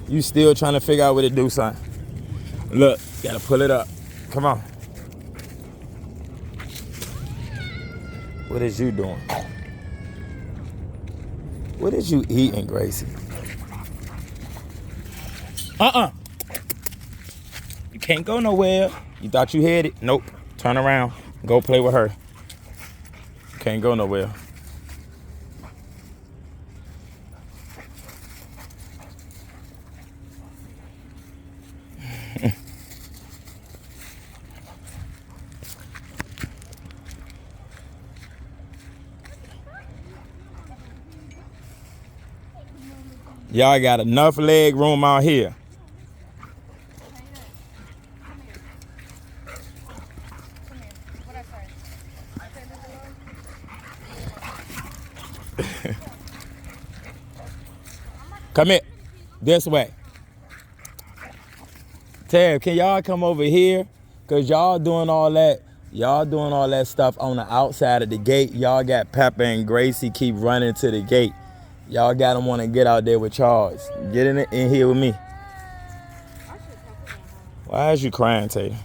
You still trying to figure out what to do, son. Look, gotta pull it up. Come on. What is you doing? What is you eating, Gracie? You can't go nowhere. You thought you had it? Nope. Turn around. Go play with her. Can't go nowhere. Y'all got enough leg room out here. Come here. This way. Tab, can y'all come over here? Cause y'all doing all that. Y'all doing all that stuff on the outside of the gate. Y'all got Pepper and Gracie keep running to the gate. Y'all got them want to get out there with Charles. Get in here with me. Why is you crying, Taylor?